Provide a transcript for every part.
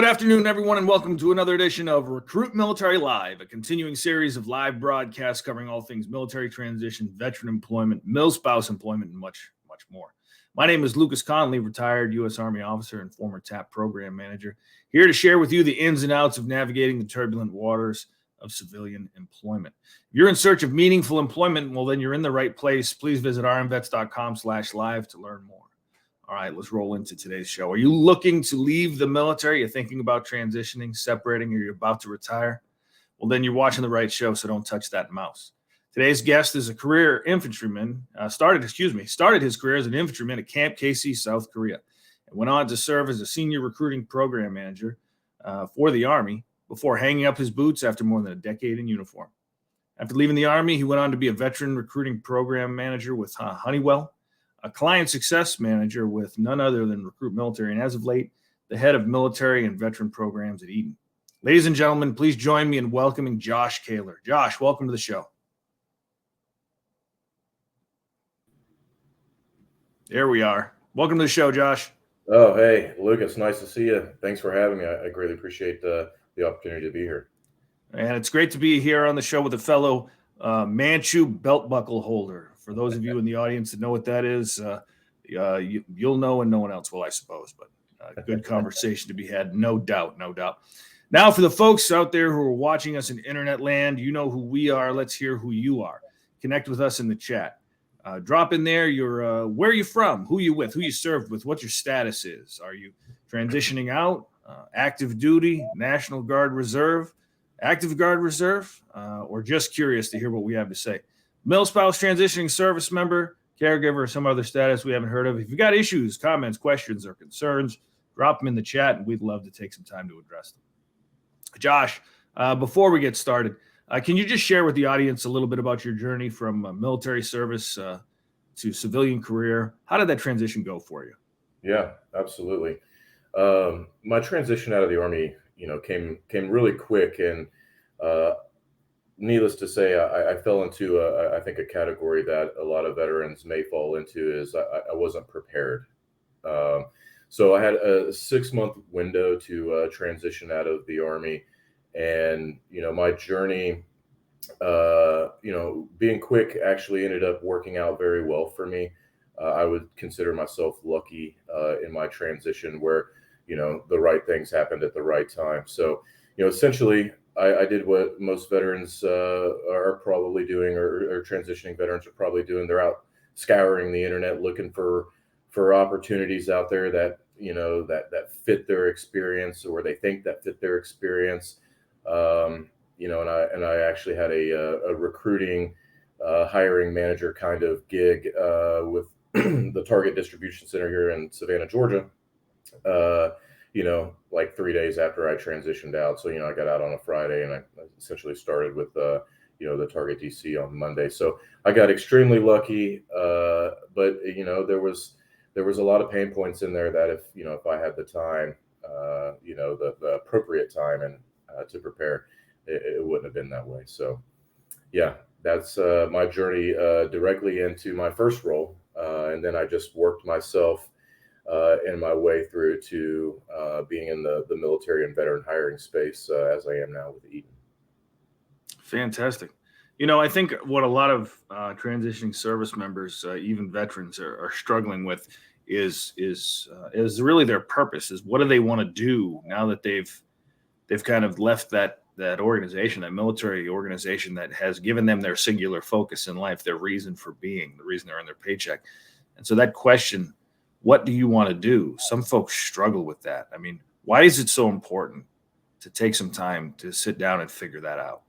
afternoon, everyone, and welcome to another edition of Recruit Military Live, a continuing series of live broadcasts covering all things military transition, veteran employment, mil-spouse employment, and much, much more. My name is Lucas Connolly, retired U.S. Army officer and former TAP program manager, here to share with you the ins and outs of navigating the turbulent waters of civilian employment. If you're in search of meaningful employment, well, then you're in the right place. Please visit rmvets.com/live to learn more. All right, let's roll into today's show. Are you looking to leave the military? You're thinking about transitioning, separating, or you're about to retire? Well, then you're watching the right show, so don't touch that mouse. Today's guest is a career infantryman, started his career as an infantryman at Camp KC, South Korea, and went on to serve as a senior recruiting program manager for the Army before hanging up his boots after more than a decade in uniform. After leaving the Army, he went on to be a veteran recruiting program manager with Honeywell, a client success manager with none other than RecruitMilitary, and as of late, the head of military and veteran programs at Eaton. Ladies and gentlemen, please join me in welcoming Josh Kaylor. Josh, welcome to the show. There we are. Welcome to the show, Josh. Oh, hey, Lucas, nice to see you. Thanks for having me. I greatly appreciate the opportunity to be here. And it's great to be here on the show with a fellow Manchu belt buckle holder. For those of you in the audience that know what that is, you'll know and no one else will, I suppose. But good conversation to be had, no doubt, no doubt. Now, for the folks out there who are watching us in internet land, you know who we are. Let's hear who you are. Connect with us in the chat. Drop in there your where are you from, who you with, who you served with, what your status is. Are you transitioning out, active duty, National Guard Reserve, active Guard Reserve, or just curious to hear what we have to say? Mil-spouse, transitioning service member, caregiver, or some other status we haven't heard of. If you've got issues, comments, questions, or concerns, drop them in the chat, and we'd love to take some time to address them. Josh, before we get started, can you just share with the audience a little bit about your journey from military service to civilian career? How did that transition go for you? Yeah, absolutely. My transition out of the Army, came really quick, and needless to say, I fell into I think a category that a lot of veterans may fall into is I wasn't prepared. So I had a 6-month window to transition out of the Army, and my journey, being quick actually ended up working out very well for me. I would consider myself lucky in my transition where the right things happened at the right time. So essentially, I did what most veterans are probably doing, or transitioning veterans are probably doing. They're out scouring the internet looking for opportunities out there that that fit their experience, or they think that fit their experience. And I actually had a recruiting hiring manager kind of gig with the Target Distribution Center here in Savannah, Georgia. Like 3 days after I transitioned out. So, I got out on a Friday, and I essentially started with, the Target DC on Monday. So I got extremely lucky. But, there was a lot of pain points in there that if I had the time, the appropriate time and to prepare, it wouldn't have been that way. So, yeah, that's my journey directly into my first role. And then I just worked myself in my way through to being in the military and veteran hiring space as I am now with Eaton. Fantastic. I think what a lot of transitioning service members, even veterans, are struggling with is really their purpose. Is what do they want to do now that they've kind of left that organization, that military organization that has given them their singular focus in life, their reason for being, the reason they're on their paycheck. And so that question, what do you want to do? Some folks struggle with that. I mean, why is it so important to take some time to sit down and figure that out?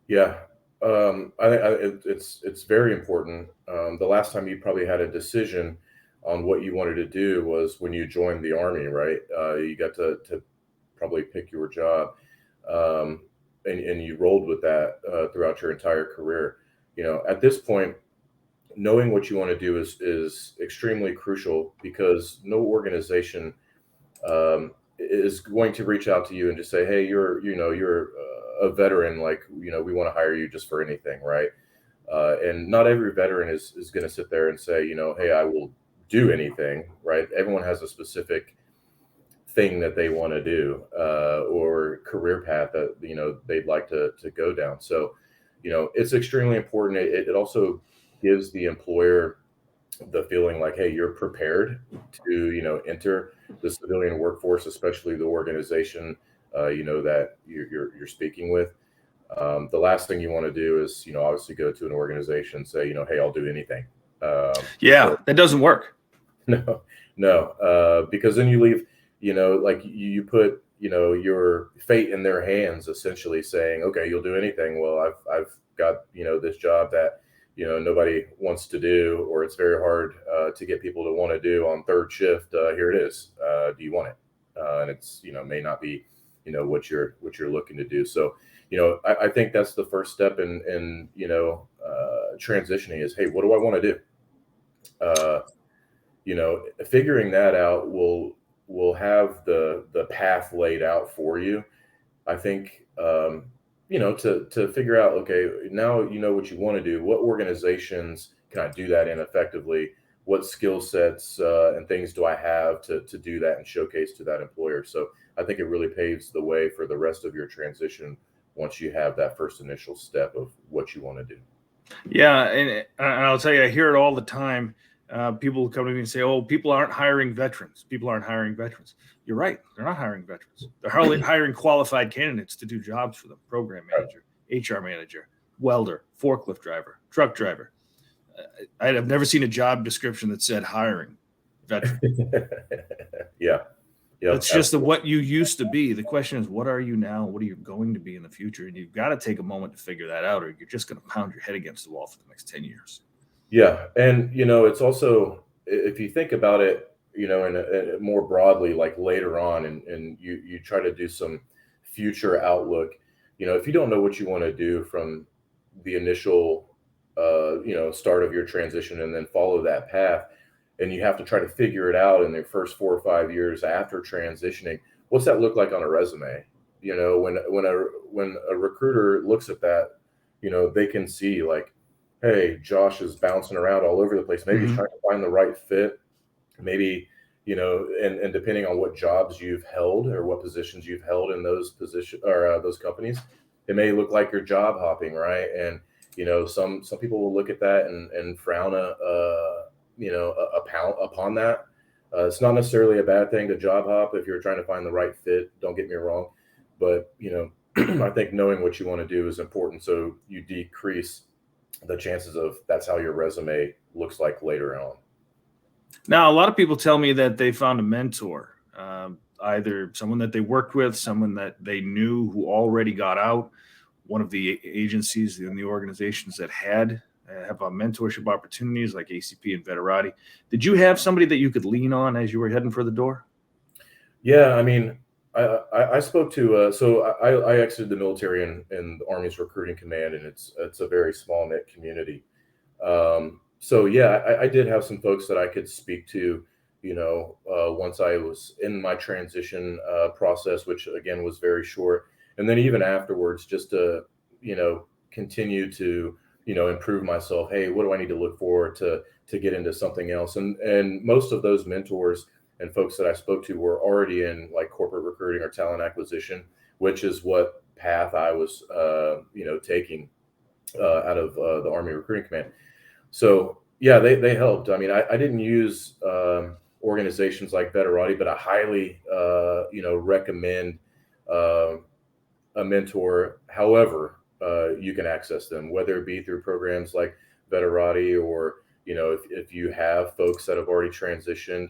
Yeah, it's very important. The last time you probably had a decision on what you wanted to do was when you joined the Army, right? You got to probably pick your job, and you rolled with that throughout your entire career. At this point, knowing what you want to do is extremely crucial, because no organization is going to reach out to you and just say, hey, you're a veteran, like, we want to hire you just for anything, right? And not every veteran is going to sit there and say, hey, I will do anything, right? Everyone has a specific thing that they want to do, or career path that, they'd like to go down. So, it's extremely important. It also gives the employer the feeling like, hey, you're prepared to, enter the civilian workforce, especially the organization, that you're speaking with. The last thing you want to do is, obviously go to an organization and say, hey, I'll do anything. Yeah, that doesn't work. No, because then you leave, like you put, your fate in their hands, essentially saying, okay, you'll do anything. Well, I've got, this job that, nobody wants to do, or it's very hard to get people to want to do on third shift. Here it is. Do you want it? And it's, may not be, what you're looking to do. So, I think that's the first step in transitioning is, hey, what do I want to do? Figuring that out will have the path laid out for you. I think, to figure out, okay, now you know what you want to do. What organizations can I do that in effectively? What skill sets and things do I have to do that and showcase to that employer? So I think it really paves the way for the rest of your transition once you have that first initial step of what you want to do. Yeah, and I'll tell you, I hear it all the time. People come to me and say, "Oh, people aren't hiring veterans. People aren't hiring veterans." You're right; they're not hiring veterans. They're hiring qualified candidates to do jobs for them: program manager, HR manager, welder, forklift driver, truck driver. I have never seen a job description that said hiring veteran. Yeah. That's just what you used to be. The question is, what are you now? What are you going to be in the future? And you've got to take a moment to figure that out, or you're just going to pound your head against the wall for the next 10 years. Yeah. And, it's also, if you think about it, in more broadly, like later on, and you try to do some future outlook, if you don't know what you want to do from the initial, start of your transition and then follow that path, and you have to try to figure it out in the first 4 or 5 years after transitioning, what's that look like on a resume? When a recruiter looks at that, they can see like, hey, Josh is bouncing around all over the place. Maybe he's trying to find the right fit. Maybe, and depending on what jobs you've held or what positions you've held in those positions or those companies, it may look like you're job hopping, right? And, some people will look at that and frown upon that. It's not necessarily a bad thing to job hop if you're trying to find the right fit. Don't get me wrong, but I think knowing what you want to do is important, so you decrease the chances of that's how your resume looks like later on. Now, a lot of people tell me that they found a mentor, either someone that they worked with, someone that they knew who already got out, one of the agencies in the organizations that have mentorship opportunities like ACP and Veterati. Did you have somebody that you could lean on as you were heading for the door? Yeah, I mean, I spoke to, so I exited the military in the Army's recruiting command, and it's a very small knit community. So yeah, I did have some folks that I could speak to, once I was in my transition process, which again was very short. And then even afterwards, just to, continue to, improve myself. Hey, what do I need to look for to get into something else? And most of those mentors and folks that I spoke to were already in like corporate recruiting or talent acquisition, which is what path I was, taking out of the Army Recruiting Command. So yeah, they helped. I mean, I didn't use organizations like Veterati, but I highly, recommend a mentor. However, you can access them, whether it be through programs like Veterati or, if you have folks that have already transitioned,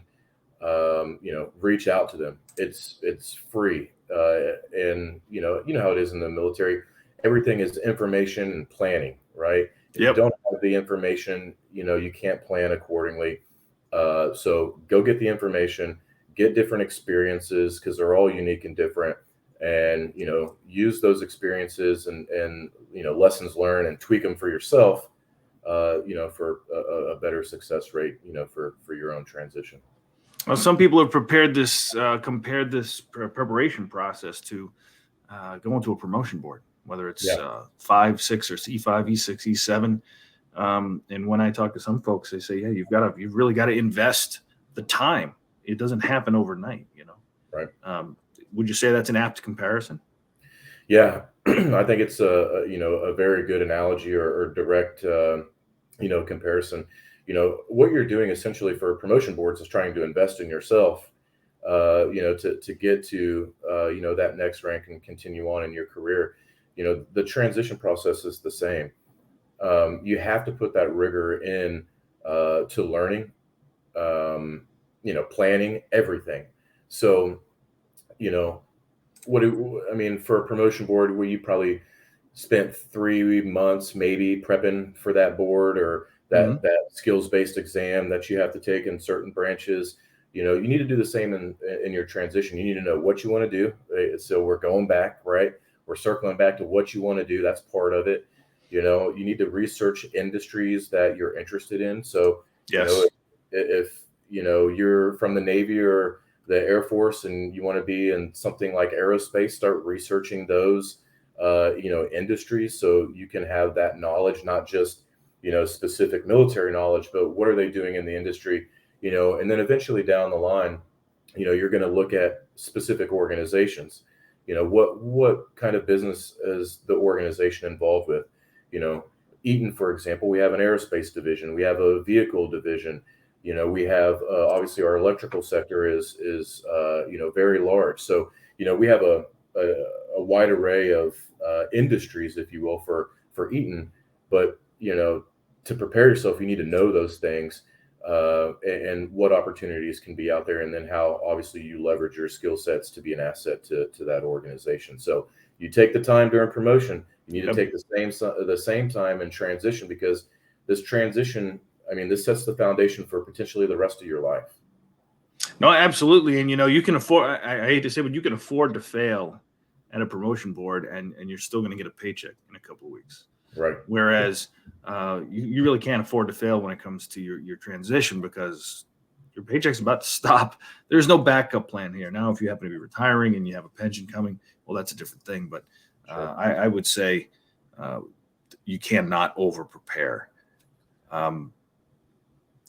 reach out to them. It's free. And how it is in the military, everything is information and planning, right? If you don't have the information, you can't plan accordingly. So go get the information, get different experiences because they're all unique and different, and, use those experiences and lessons learned and tweak them for yourself, for a better success rate, for your own transition. Well, some people have compared this preparation process to going to a promotion board, whether it's 5, 6, or E5, E6, E7. And when I talk to some folks, they say, yeah, you've really got to invest the time. It doesn't happen overnight, Right. Would you say that's an apt comparison? Yeah, I think it's a very good analogy or direct comparison. What you're doing essentially for promotion boards is trying to invest in yourself, to get to that next rank and continue on in your career. The transition process is the same. You have to put that rigor in to learning, planning everything. So, for a promotion board, where you probably spent 3 months maybe prepping for that board or that skills-based exam that you have to take in certain branches. You need to do the same in your transition. You need to know what you want to do. So we're going back, right? We're circling back to what you want to do. That's part of it. You need to research industries that you're interested in. So, Yes. If you're from the Navy or the Air Force and you want to be in something like aerospace, start researching those industries so you can have that knowledge, not just specific military knowledge, but what are they doing in the industry, and then eventually down the line, you're going to look at specific organizations. What kind of business is the organization involved with? Eaton, for example, we have an aerospace division, we have a vehicle division. We have obviously our electrical sector is very large. So we have a wide array of industries, if you will, for Eaton. But to prepare yourself, you need to know those things and what opportunities can be out there, and then how obviously you leverage your skill sets to be an asset to that organization. So you take the time during promotion. You need to take the same time in transition, because this transition, this sets the foundation for potentially the rest of your life. No, absolutely. And, you can afford, I hate to say, but you can afford to fail at a promotion board and you're still going to get a paycheck in a couple of weeks. Right. Whereas you really can't afford to fail when it comes to your transition, because your paycheck's about to stop. There's no backup plan here. Now, if you happen to be retiring and you have a pension coming, well, that's a different thing. But I would say you cannot over prepare.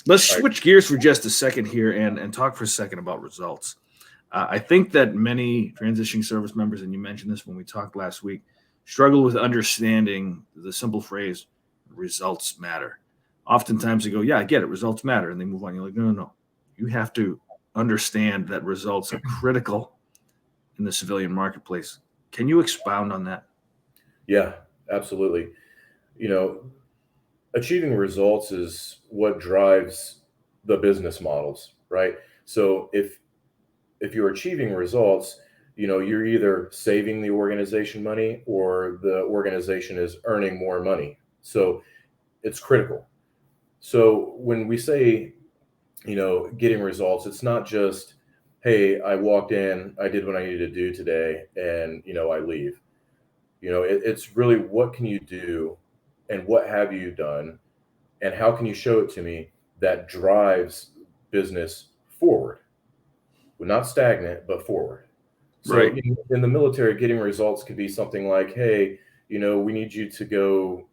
Let's switch gears for just a second here and talk for a second about results. I think that many transitioning service members, and you mentioned this when we talked last week, struggle with understanding the simple phrase, results matter. Oftentimes they go, yeah, I get it, results matter, and they move on. You're like, no. You have to understand that results are critical in the civilian marketplace. Can you expound on that? Yeah, absolutely. Achieving results is what drives the business models, right? So if you're achieving results, you're either saving the organization money or the organization is earning more money. So it's critical. So when we say, getting results, it's not just, hey, I walked in, I did what I needed to do today, and, I leave. It's really, what can you do and what have you done and how can you show it to me that drives business forward? Well, not stagnant, but forward. So Right. in the military, getting results could be something like, hey, we need you to go,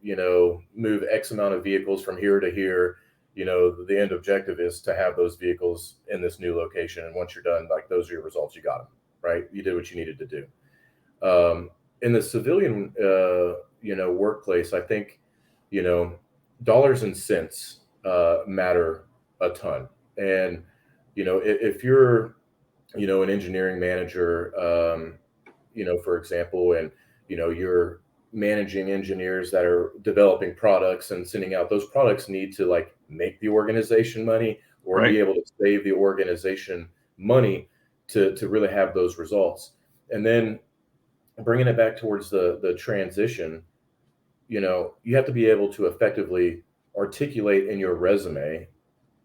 move X amount of vehicles from here to here. The end objective is to have those vehicles in this new location. And once you're done, like, those are your results. You got them, right? You did what you needed to do. In the civilian, workplace, I think, dollars and cents matter a ton. And, if you're, an engineering manager, for example, and, you're managing engineers that are developing products and sending out, those products need to make the organization money or be able to save the organization money to really have those results. And then bringing it back towards the transition, you have to be able to effectively articulate in your resume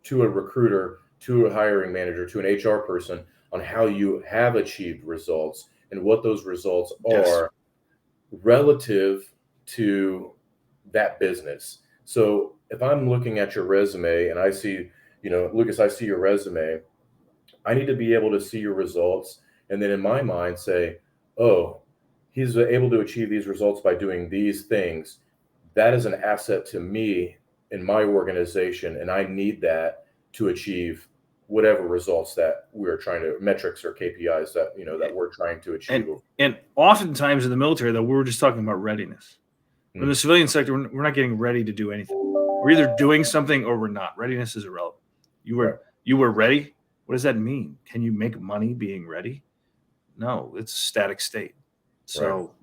to a recruiter, to a hiring manager, to an HR person on how you have achieved results and what those results are relative to that business. So if I'm looking at your resume and I see, Lucas, I see your resume, I need to be able to see your results. And then in my mind say, oh, he's able to achieve these results by doing these things. That is an asset to me in my organization. And I need that to achieve whatever results that we're trying to, metrics or KPIs that, that we're trying to achieve. And oftentimes in the military, though, we're just talking about readiness. In the civilian sector, we're not getting ready to do anything. We're either doing something or we're not. Readiness is irrelevant. You were ready. What does that mean? Can you make money being ready? No, it's a static state. So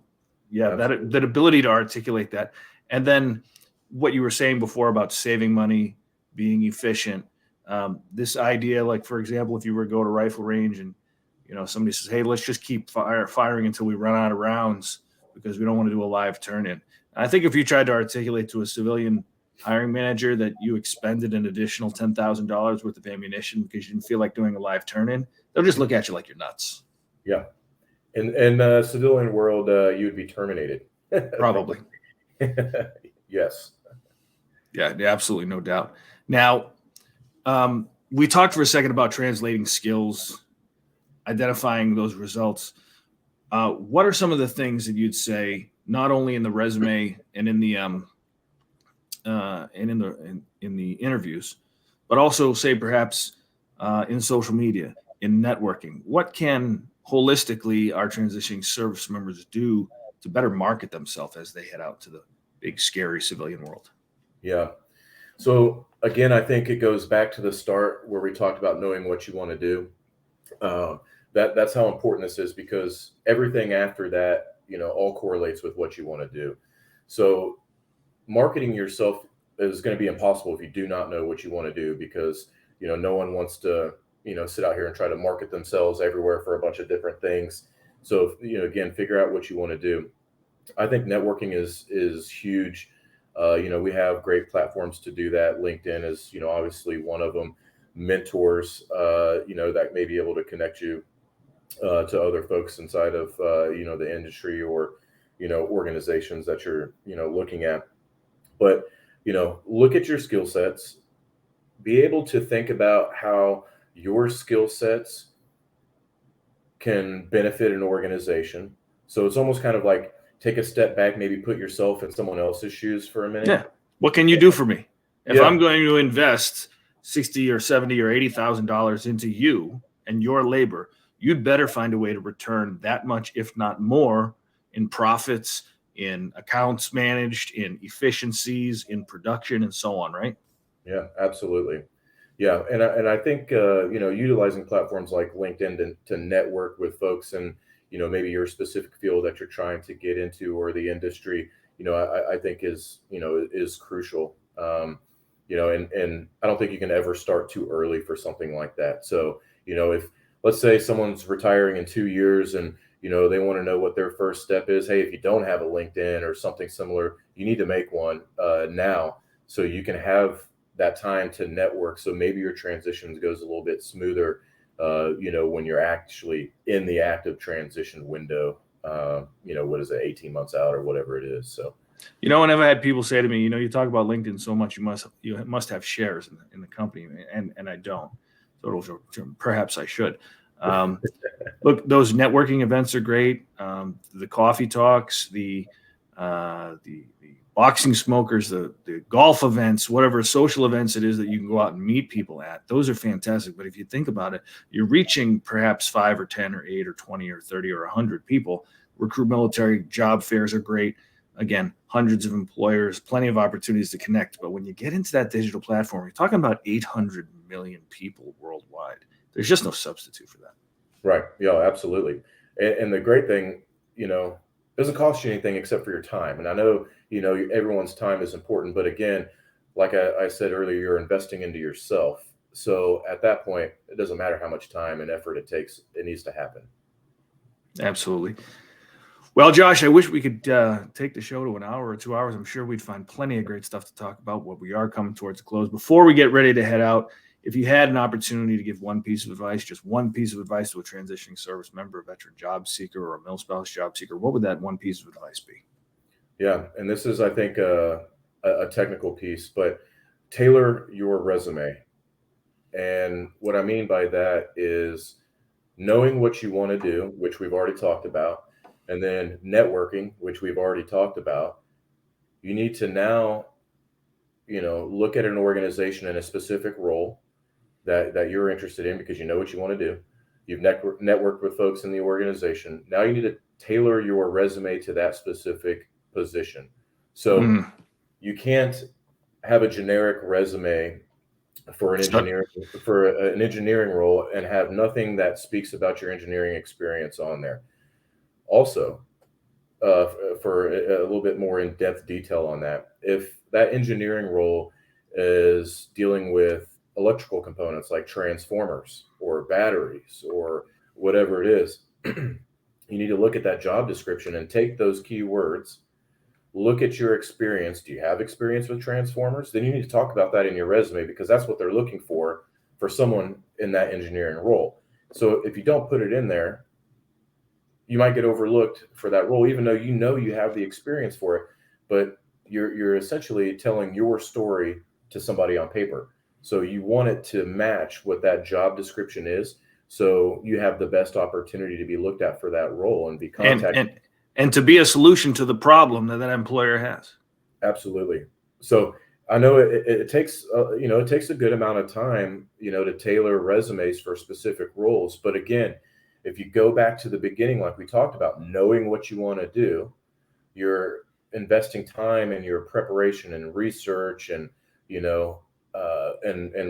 yeah, that ability to articulate that. And then what you were saying before about saving money, being efficient, this idea, like, for example, if you were to go to rifle range and, somebody says, hey, let's just keep firing until we run out of rounds because we don't want to do a live turn-in. I think if you tried to articulate to a civilian hiring manager that you expended an additional $10,000 worth of ammunition because you didn't feel like doing a live turn-in, they'll just look at you like you're nuts. Yeah. In the civilian world, you would be terminated. Probably. Yes. Yeah, absolutely. No doubt. Now, we talked for a second about translating skills, identifying those results. What are some of the things that you'd say, not only in the resume and in the in the interviews, but also say perhaps in social media, in networking? What can holistically our transitioning service members do to better market themselves as they head out to the big, scary civilian world? Yeah. So again, I think it goes back to the start where we talked about knowing what you want to do. That's how important this is, because everything after that, all correlates with what you want to do. So marketing yourself is going to be impossible if you do not know what you want to do, because, no one wants to, sit out here and try to market themselves everywhere for a bunch of different things. So, again, figure out what you want to do. I think networking is huge. We have great platforms to do that. LinkedIn is, obviously one of them. Mentors, that may be able to connect you to other folks inside of, the industry or, organizations that you're, looking at. But, look at your skill sets, be able to think about how your skill sets can benefit an organization. So it's almost kind of like take a step back, maybe put yourself in someone else's shoes for a minute. Yeah. What can you do for me? If I'm going to invest $60 or $70 or $80,000 into you and your labor, you'd better find a way to return that much, if not more, in profits, in accounts managed, in efficiencies, in production, and so on, right? Yeah, absolutely. Yeah, and I think utilizing platforms like LinkedIn to network with folks and maybe your specific field that you're trying to get into or the industry, I think is crucial. And I don't think you can ever start too early for something like that. So if, let's say, someone's retiring in 2 years and they want to know what their first step is, hey, if you don't have a LinkedIn or something similar, you need to make one now, so you can have that time to network. So maybe your transition goes a little bit smoother, when you're actually in the active transition window, what is it, 18 months out or whatever it is. So, whenever I had people say to me, you talk about LinkedIn so much, you must have shares in the company, and I don't. So perhaps I should. Look, those networking events are great. The coffee talks, the boxing smokers, the golf events, whatever social events it is that you can go out and meet people at. Those are fantastic. But if you think about it, you're reaching perhaps 5 or 10 or 8 or 20 or 30 or 100 people. RecruitMilitary job fairs are great. Again, hundreds of employers, plenty of opportunities to connect. But when you get into that digital platform, you're talking about 800 million people worldwide. There's just no substitute for that. Right. Yeah, absolutely. And the great thing, doesn't cost you anything except for your time. And I know, everyone's time is important, but again, like I said earlier, you're investing into yourself. So at that point, it doesn't matter how much time and effort it takes. It needs to happen. Absolutely. Well, Josh, I wish we could take the show to an hour or 2 hours. I'm sure we'd find plenty of great stuff to talk about, but we are coming towards a close. Before we get ready to head out, if you had an opportunity to give one piece of advice, just one piece of advice to a transitioning service member, a veteran job seeker, or a milspouse job seeker, what would that one piece of advice be? Yeah, and this is, I think, a technical piece, but tailor your resume. And what I mean by that is knowing what you want to do, which we've already talked about, and then networking, which we've already talked about. You need to now, look at an organization in a specific role that you're interested in because you know what you want to do. You've networked with folks in the organization. Now you need to tailor your resume to that specific position. So you can't have a generic resume for an engineering role and have nothing that speaks about your engineering experience on there. Also, for a little bit more in-depth detail on that, if that engineering role is dealing with electrical components like transformers or batteries or whatever it is, you need to look at that job description and take those keywords, look at your experience. Do you have experience with transformers? Then you need to talk about that in your resume because that's what they're looking for someone in that engineering role. So if you don't put it in there, you might get overlooked for that role, even though you have the experience for it, but you're essentially telling your story to somebody on paper. So you want it to match what that job description is, so you have the best opportunity to be looked at for that role and be contacted. And to be a solution to the problem that employer has. Absolutely. So I know it takes it takes a good amount of time to tailor resumes for specific roles. But again, if you go back to the beginning, like we talked about, knowing what you want to do, you're investing time in your preparation and research and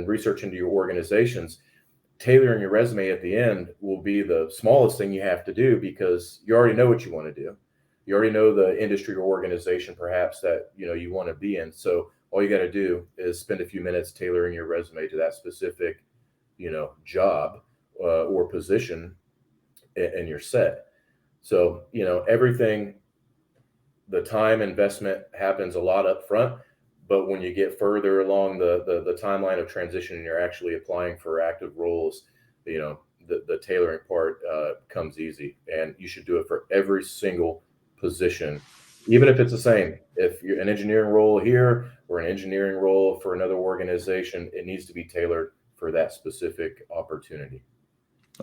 research into your organizations. Tailoring your resume at the end will be the smallest thing you have to do because you already know what you want to do. You already know the industry or organization perhaps that you want to be in. So all you got to do is spend a few minutes tailoring your resume to that specific job or position, and you're set. So everything, the time investment happens a lot up front, but when you get further along the timeline of transition and you're actually applying for active roles, the tailoring part comes easy, and you should do it for every single position, even if it's the same. If you're an engineering role here or an engineering role for another organization, it needs to be tailored for that specific opportunity.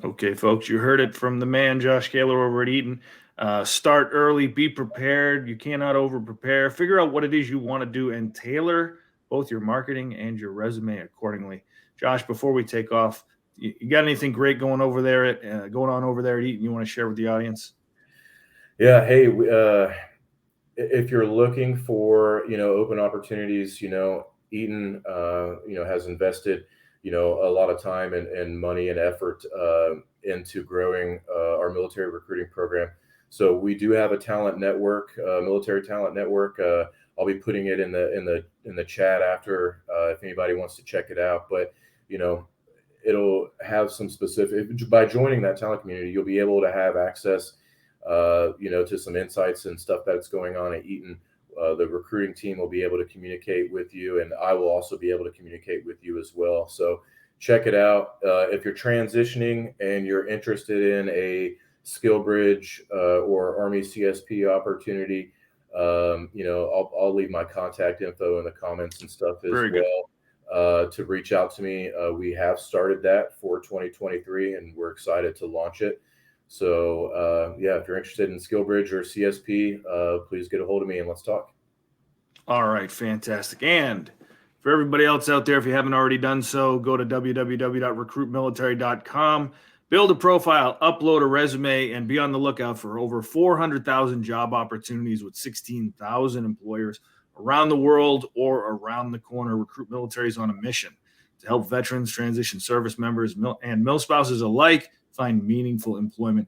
Okay, folks, you heard it from the man, Josh Kaylor over at Eaton. Start early, be prepared. You cannot over prepare. Figure out what it is you want to do and tailor both your marketing and your resume accordingly. Josh, before we take off, you got anything great going on over there at Eaton you want to share with the audience? Yeah. Hey, if you're looking for, open opportunities, Eaton, has invested, a lot of time and money and effort into growing our military recruiting program. So we do have a talent network, military talent network. I'll be putting it in the chat after if anybody wants to check it out. But it'll have some specific. By joining that talent community, you'll be able to have access, to some insights and stuff that's going on at Eaton. The recruiting team will be able to communicate with you, and I will also be able to communicate with you as well. So check it out. If you're transitioning and you're interested in a Skillbridge or Army CSP opportunity, I'll leave my contact info in the comments and stuff as well to reach out to me. We have started that for 2023, and we're excited to launch it. So, if you're interested in Skillbridge or CSP, please get a hold of me and let's talk. All right, fantastic. And for everybody else out there, if you haven't already done so, go to www.recruitmilitary.com, build a profile, upload a resume, and be on the lookout for over 400,000 job opportunities with 16,000 employers around the world or around the corner. Recruit Military is on a mission to help veterans, transition service members, and mil spouses alike find meaningful employment.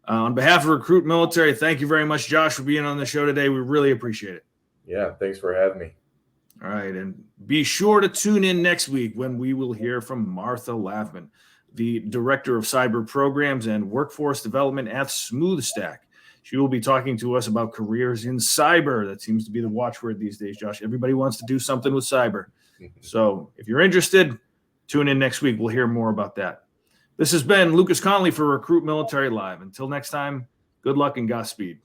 On behalf of Recruit Military, thank you very much, Josh, for being on the show today. We really appreciate it. Yeah, thanks for having me. All right, and be sure to tune in next week when we will hear from Martha Laughman, the Director of Cyber Programs and Workforce Development at SmoothStack. She will be talking to us about careers in cyber. That seems to be the watchword these days, Josh. Everybody wants to do something with cyber. So if you're interested, tune in next week. We'll hear more about that. This has been Lucas Connolly for Recruit Military Live. Until next time, good luck and Godspeed.